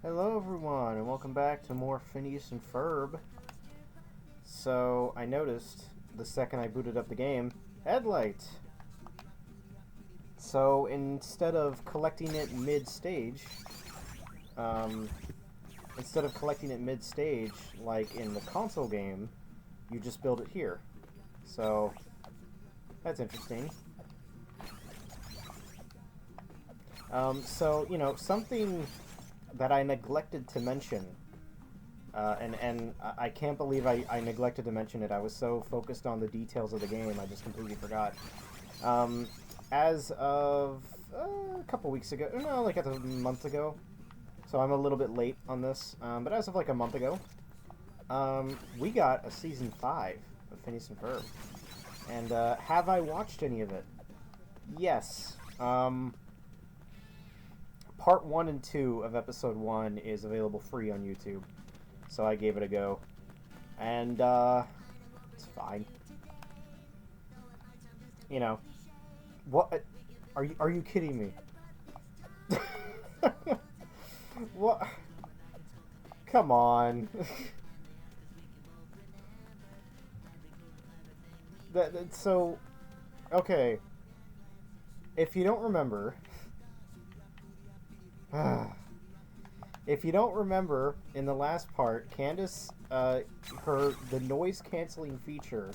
Hello everyone, and welcome back to more Phineas and Ferb. So, I noticed, the second I booted up the game, headlight! So, instead of collecting it mid-stage, like in the console game, you just build it here. So, that's interesting. Something that I neglected to mention, and I can't believe I neglected to mention it. I was so focused on the details of the game, I just completely forgot. As of a couple weeks ago, no, like a month ago, so I'm a little bit late on this, but as of like a month ago, we got a Season 5 of Phineas and Ferb. And have I watched any of it? Yes. Part 1 and 2 of Episode 1 is available free on YouTube, so I gave it a go. And, it's fine. You know, what? Are you kidding me? What? Come on. So, okay. If you don't remember... If you don't remember, in the last part, Candace, the noise-canceling feature,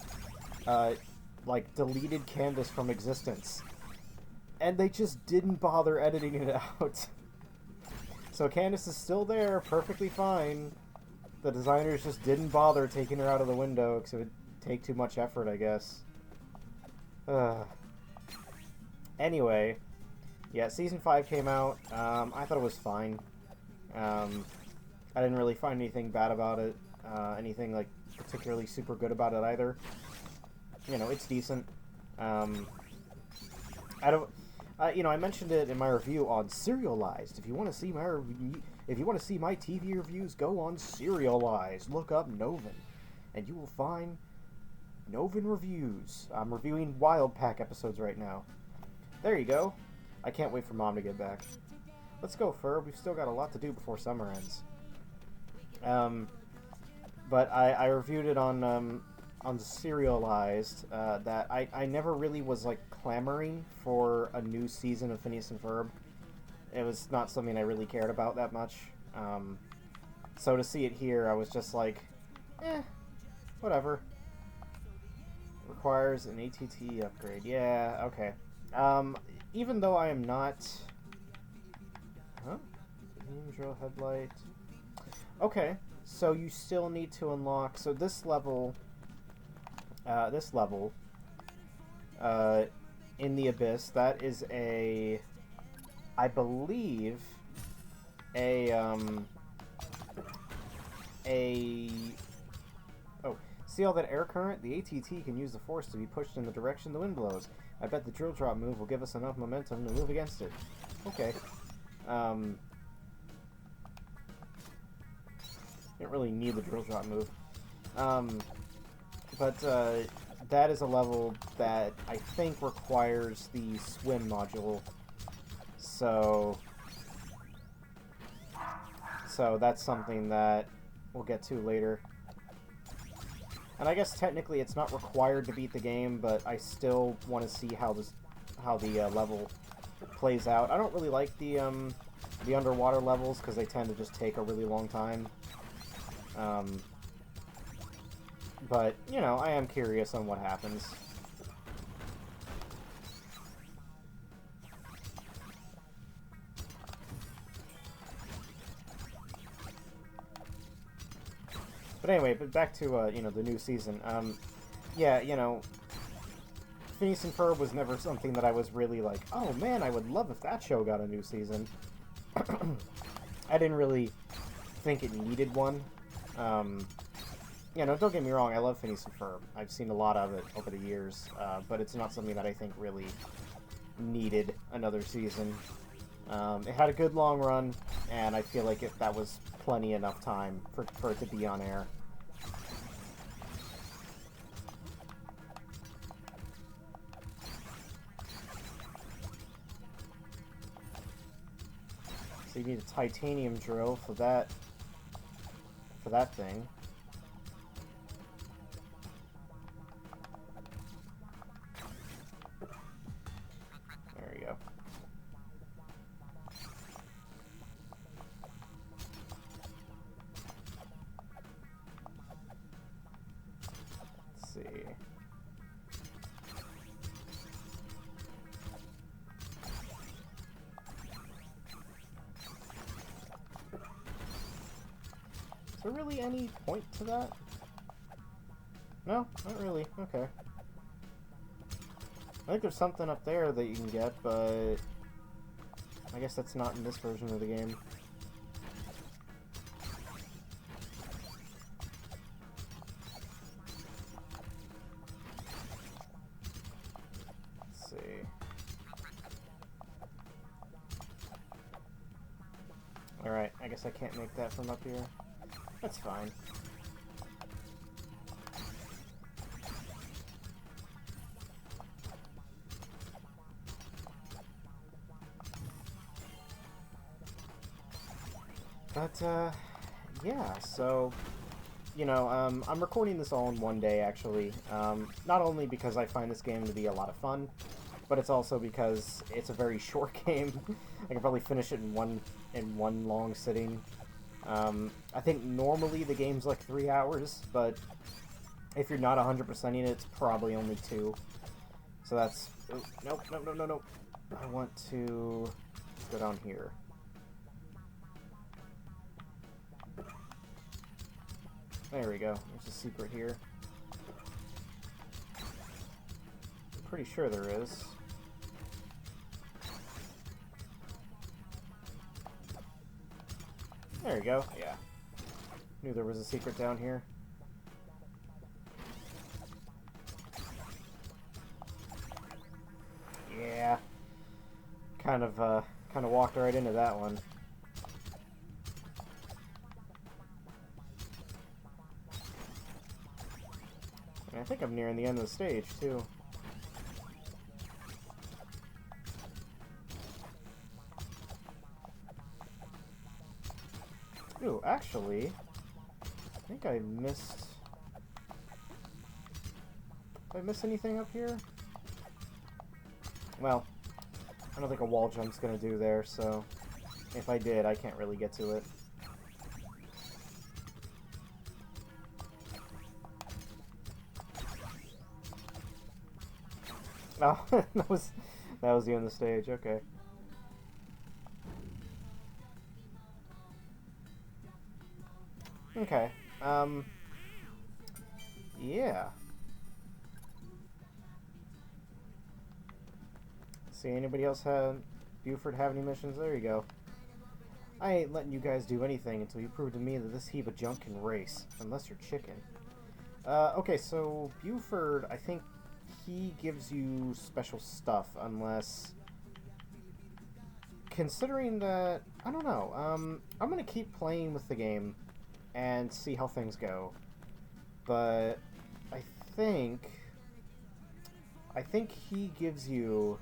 deleted Candace from existence. And they just didn't bother editing it out. So Candace is still there, perfectly fine. The designers just didn't bother taking her out of the window, because it would take too much effort, I guess. Anyway... Yeah, Season 5 came out. I thought it was fine. I didn't really find anything bad about it. Anything, like, particularly super good about it either. You know, it's decent. I don't... I mentioned it in my review on Serialized. If you want to see my TV reviews, go on Serialized. Look up Novin. And you will find Novin Reviews. I'm reviewing Wild Pack episodes right now. There you go. I can't wait for Mom to get back. Let's go, Ferb. We've still got a lot to do before summer ends. But I reviewed it on Serialized, that I never really was, like, clamoring for a new season of Phineas and Ferb. It was not something I really cared about that much. So to see it here, I was just like, whatever. Requires an ATT upgrade. Yeah, okay. Even though I am not... Huh? Beam drill headlight... Okay, so you still need to unlock... So this level... in the Abyss, that is a... I believe... Oh, see all that air current? The ATT can use the force to be pushed in the direction the wind blows. I bet the drill drop move will give us enough momentum to move against it. Okay. Didn't really need the drill drop move. That is a level that I think requires the swim module. So that's something that we'll get to later. And I guess technically it's not required to beat the game, but I still want to see how the level plays out. I don't really like the underwater levels because they tend to just take a really long time. But you know, I am curious on what happens. But anyway, back to, the new season. Yeah, Phineas and Ferb was never something that I was really like, oh man, I would love if that show got a new season. I didn't really think it needed one. Don't get me wrong, I love Phineas and Ferb. I've seen a lot of it over the years, but it's not something that I think really needed another season. It had a good long run, and I feel like that was plenty enough time for it to be on air. So you need a titanium drill for that thing. There we go. Let's see. Is there really any point to that? No, not really. Okay. I think there's something up there that you can get, but I guess that's not in this version of the game. Let's see. Alright, I guess I can't make that from up here. That's fine. But, yeah, so, you know, I'm recording this all in one day, actually. Not only because I find this game to be a lot of fun, but it's also because it's a very short game. I can probably finish it in one long sitting. I think normally the game's like 3 hours, but if you're not 100%ing it, it's probably only 2. So that's... Oh, nope, nope, nope, nope, nope. I want to go down here. There we go. There's a secret here. I'm pretty sure there is. There you go. Yeah. Knew there was a secret down here. Yeah. Kind of walked right into that one. And I think I'm nearing the end of the stage, too. Ooh, actually, I think I missed... Did I miss anything up here? Well, I don't think a wall jump's gonna do there, so if I did, I can't really get to it. Oh, that was the end of the stage, okay. Okay, yeah. See, anybody else Buford have any missions? There you go. I ain't letting you guys do anything until you prove to me that this heap of junk can race. Unless you're chicken. Okay, so Buford, I think he gives you special stuff, unless... Considering that... I don't know. I'm gonna keep playing with the game and see how things go. But I think he gives you...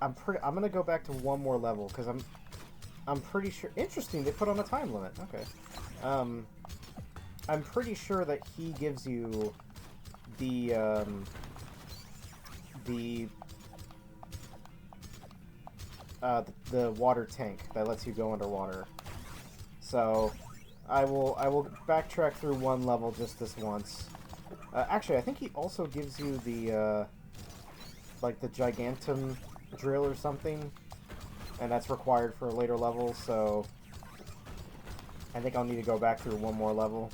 I'm gonna go back to one more level, because I'm pretty sure... Interesting, they put on a time limit. Okay. I'm pretty sure that he gives you the water tank that lets you go underwater. So I will backtrack through one level just this once. Actually, I think he also gives you the like the gigantum drill or something, and that's required for a later level. So I think I'll need to go back through one more level.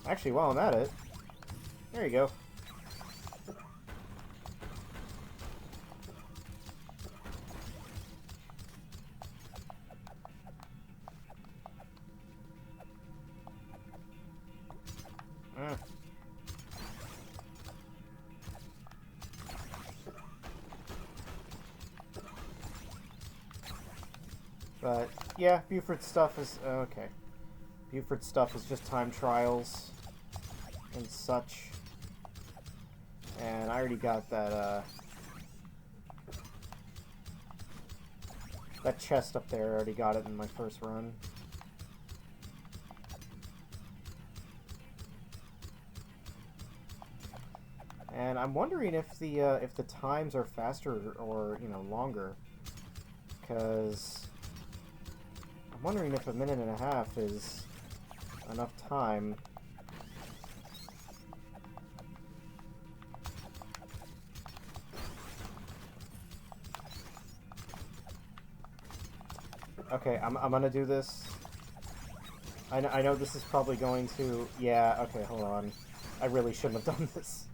Actually, while I'm at it, there you go. But yeah, Buford's stuff is okay. Buford's stuff is just time trials and such. And I already got that That chest up there, I already got it in my first run. And I'm wondering if the times are faster or, you know, longer. Because I'm wondering if a minute and a half is enough time. Okay, I'm gonna do this. I know this is probably going to... Yeah, okay, hold on. I really shouldn't have done this.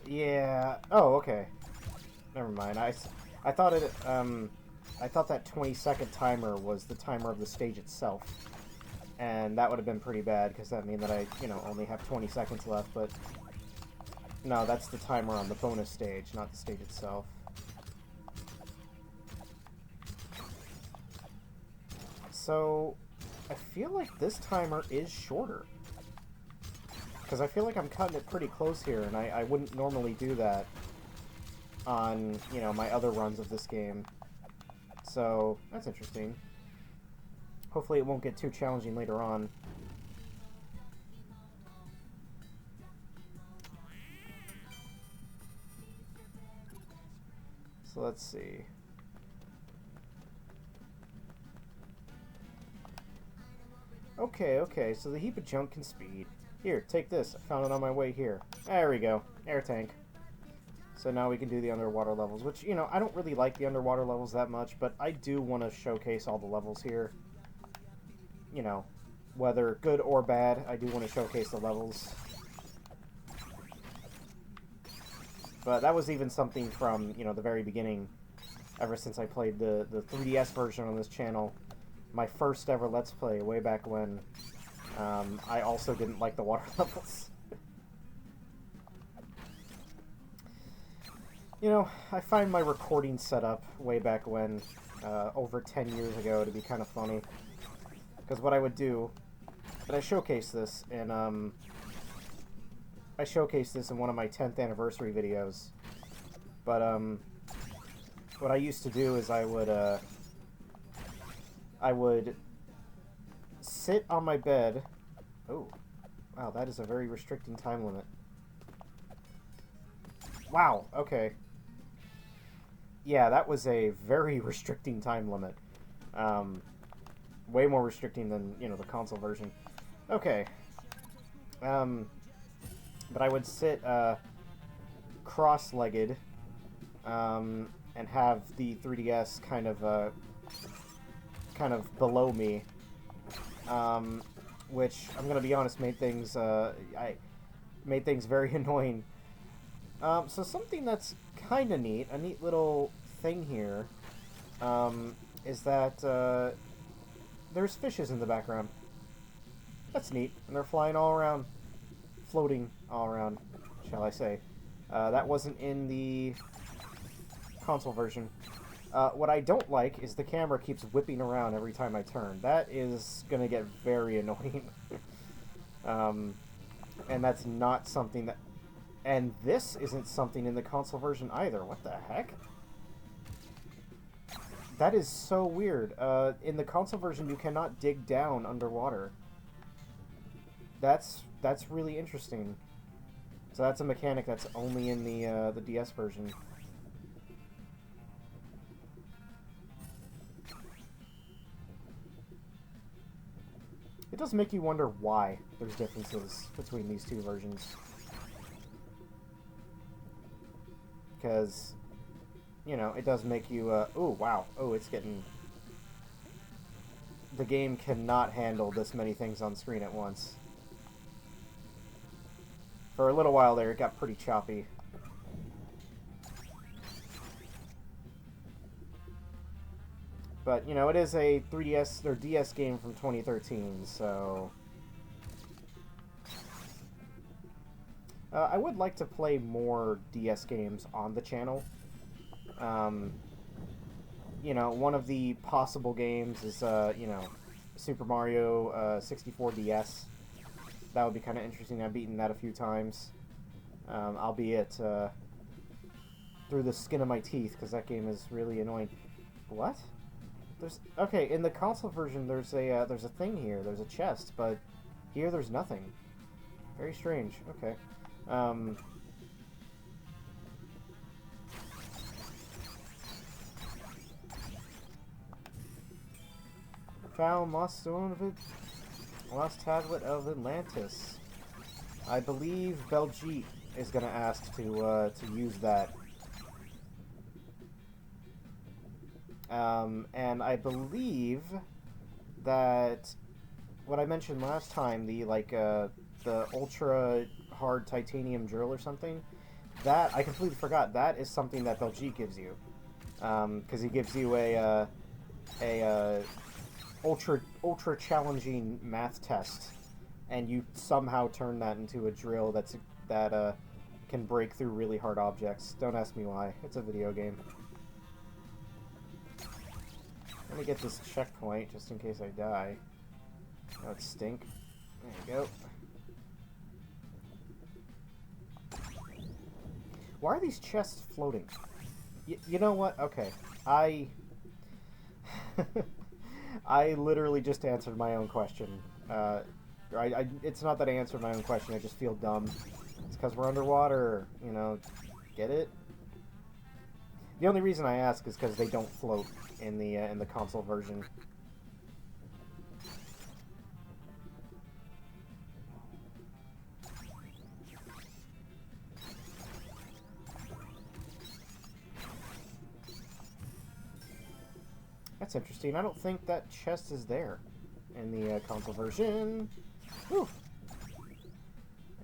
Yeah... Oh, okay. Never mind. I thought it... I thought that 20-second timer was the timer of the stage itself. And that would have been pretty bad, because that means that I, you know, only have 20 seconds left, but... No, that's the timer on the bonus stage, not the stage itself. So, I feel like this timer is shorter. Because I feel like I'm cutting it pretty close here, and I wouldn't normally do that on, you know, my other runs of this game. So, that's interesting. Hopefully it won't get too challenging later on. So let's see. Okay, so the heap of junk can speed. Here, take this. I found it on my way here. There we go. Air tank. So now we can do the underwater levels, which, you know, I don't really like the underwater levels that much, but I do want to showcase all the levels here. You know, whether good or bad, I do want to showcase the levels. But that was even something from, you know, the very beginning, ever since I played the 3DS version on this channel. My first ever Let's Play, way back when, I also didn't like the water levels. You know, I find my recording setup way back when, over 10 years ago, to be kind of funny. Because what I would do, and I showcased this in, one of my 10th anniversary videos. But, what I used to do is I would sit on my bed. Oh, wow, that is a very restricting time limit. Wow, okay. Yeah, that was a very restricting time limit. Way more restricting than, you know, the console version. Okay. But I would sit, cross-legged, and have the 3DS kind of below me, which, I'm gonna be honest, made things very annoying. So something that's kinda neat, a neat little thing here, is that, there's fishes in the background. That's neat, and they're flying all around, floating all around, shall I say. That wasn't in the console version. What I don't like is the camera keeps whipping around every time I turn. That is gonna get very annoying. And that's not something that... And this isn't something in the console version either. What the heck? That is so weird. In the console version, you cannot dig down underwater. That's really interesting. So that's a mechanic that's only in the DS version. It does make you wonder why there's differences between these two versions. Because, you know, it does make you, oh, wow. Oh, it's getting... The game cannot handle this many things on screen at once. For a little while there, it got pretty choppy. But, you know, it is a 3DS or DS game from 2013, so... I would like to play more DS games on the channel. You know, one of the possible games is, you know, Super Mario 64 DS. That would be kind of interesting. I've beaten that a few times. Albeit, through the skin of my teeth, because that game is really annoying. What? Okay, in the console version, there's a thing here. There's a chest, but here there's nothing. Very strange. Okay. Found lost tablet of Atlantis. I believe Belgique is gonna ask to use that. And I believe that what I mentioned last time, the ultra hard titanium drill or something, that I completely forgot. That is something that Belgique gives you, because he gives you a ultra challenging math test, and you somehow turn that into a drill that can break through really hard objects. Don't ask me why. It's a video game. Let me get this checkpoint just in case I die. That would stink. There you go. Why are these chests floating? You know what? Okay. I literally just answered my own question. It's not that I answered my own question, I just feel dumb. It's because we're underwater, you know. Get it? The only reason I ask is because they don't float in the console version. That's interesting. I don't think that chest is there in the console version. Whew.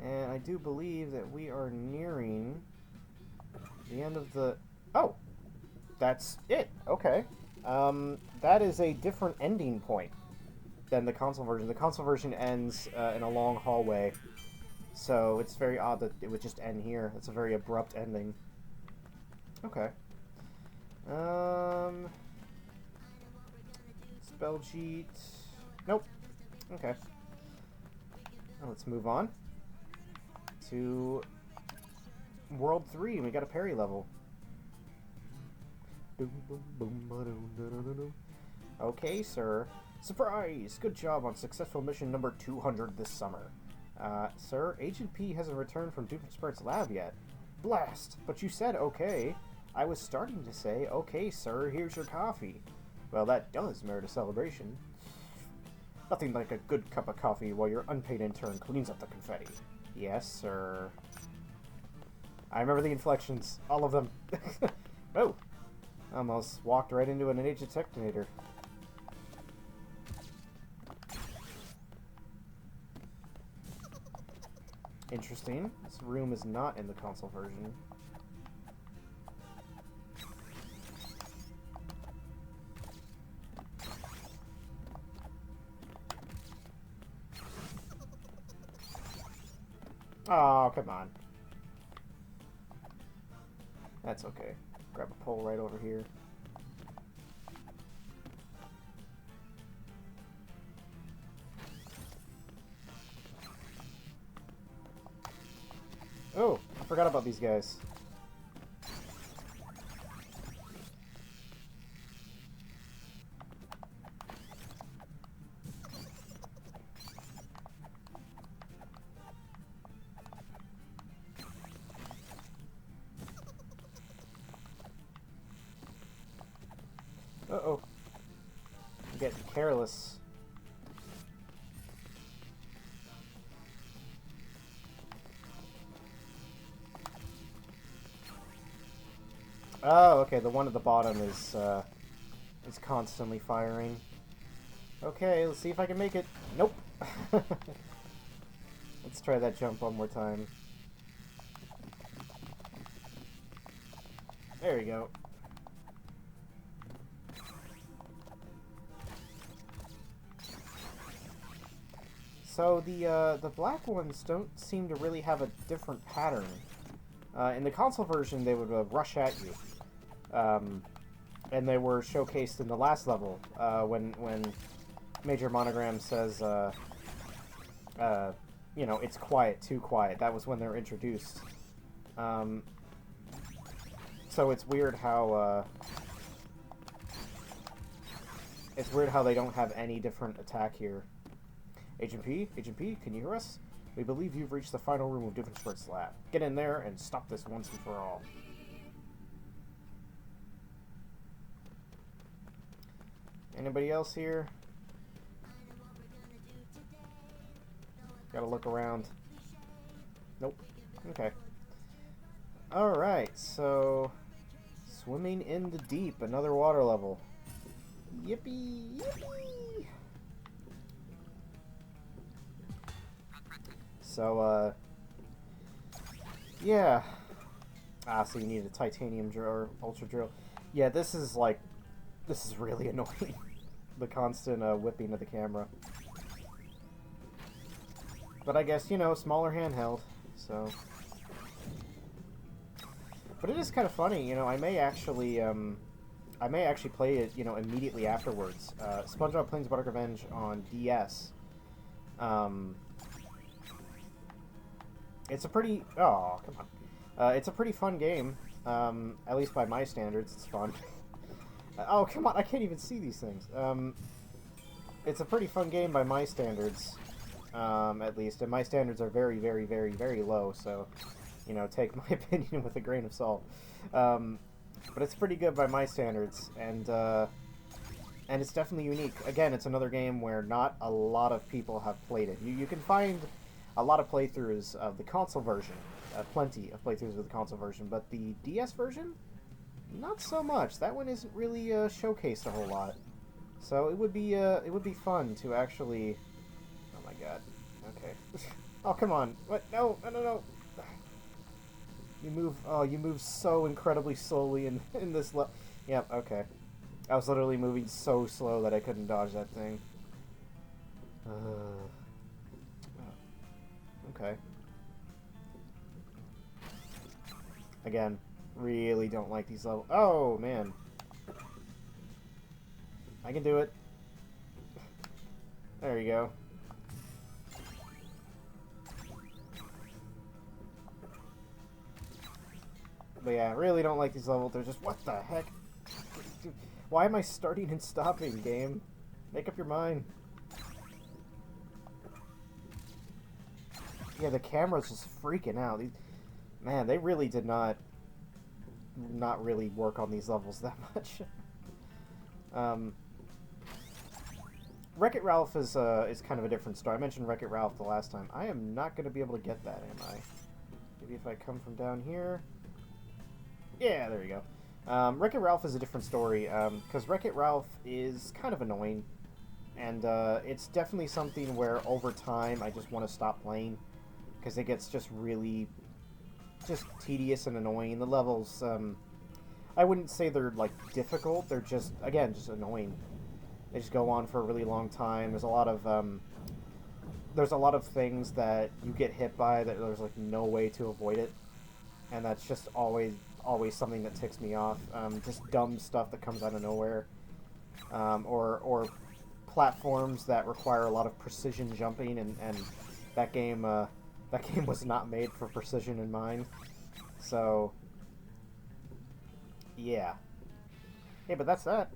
And I do believe that we are nearing the end of the... Oh! That's it. Okay. That is a different ending point than the console version. The console version ends in a long hallway, so it's very odd that it would just end here. It's a very abrupt ending. Okay. Spell cheat. Nope. Okay. Now let's move on to World 3. We got a parry level. Okay, sir. Surprise! Good job on successful mission number 200 this summer. Sir, Agent P hasn't returned from Doofenshmirtz's lab yet. Blast! But you said okay. I was starting to say, okay, sir, here's your coffee. Well, that does merit a celebration. Nothing like a good cup of coffee while your unpaid intern cleans up the confetti. Yes, sir. I remember the inflections. All of them. Oh! Almost walked right into an age detectonator. Interesting. This room is not in the console version. Oh, come on. That's okay. Grab a pole right over here. Oh, I forgot about these guys. Uh-oh. I'm getting careless. Oh, okay, the one at the bottom is constantly firing. Okay, let's see if I can make it. Nope. Let's try that jump one more time. There we go. So the black ones don't seem to really have a different pattern. In the console version, they would rush at you, and they were showcased in the last level when Major Monogram says, you know, it's quiet, too quiet. That was when they were introduced. So So it's weird how they don't have any different attack here. Agent P, can you hear us? We believe you've reached the final room of Doofenshmirtz's lab. Get in there and stop this once and for all. Anybody else here? Gotta look around. Nope. Okay. Alright, so... Swimming in the deep, another water level. Yippee! Yippee! So, yeah. Ah, so you need a titanium drill or ultra drill. Yeah, this is really annoying. The constant whipping of the camera. But I guess, you know, smaller handheld, so... But it is kind of funny, you know, I may actually play it, you know, immediately afterwards. SpongeBob Plains Butter Revenge on DS. It's a pretty... Oh, come on. It's a pretty fun game. At least by my standards, it's fun. Oh, come on, I can't even see these things. It's a pretty fun game by my standards, at least. And my standards are very, very, very, very low, so, you know, take my opinion with a grain of salt. But it's pretty good by my standards, and it's definitely unique. Again, it's another game where not a lot of people have played it. You can find a lot of playthroughs of the console version, plenty of playthroughs of the console version, but the DS version, not so much. That one isn't really showcased a whole lot. So it would be fun to actually... Oh my god. Okay. Oh, come on. What? No, no, no, no. You move so incredibly slowly in this Yep, okay. I was literally moving so slow that I couldn't dodge that thing. Okay. Again, really don't like these levels. Oh, man. I can do it. There you go. But yeah, really don't like these levels. They're just, what the heck? Why am I starting and stopping, game? Make up your mind. Yeah, the camera's just freaking out. Man, they really did not really work on these levels that much. Wreck-It Ralph is kind of a different story. I mentioned Wreck-It Ralph the last time. I am not going to be able to get that, am I? Maybe if I come from down here. Yeah, there you go. Wreck-It Ralph is a different story, because Wreck-It Ralph is kind of annoying, and it's definitely something where over time I just want to stop playing, because it gets just really tedious and annoying. The levels, I wouldn't say they're, like, difficult, they're just, again, just annoying. They just go on for a really long time. There's a lot of things that you get hit by that there's, like, no way to avoid it, and that's just always something that ticks me off. Just dumb stuff that comes out of nowhere, or platforms that require a lot of precision jumping, and that game was not made for precision in mind. So yeah. Hey, but that's that.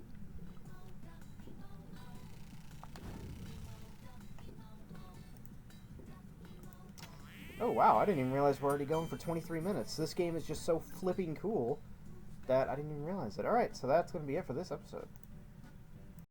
Oh wow, I didn't even realize we're already going for 23 minutes. This game is just so flipping cool that I didn't even realize it. Alright, so that's going to be it for this episode.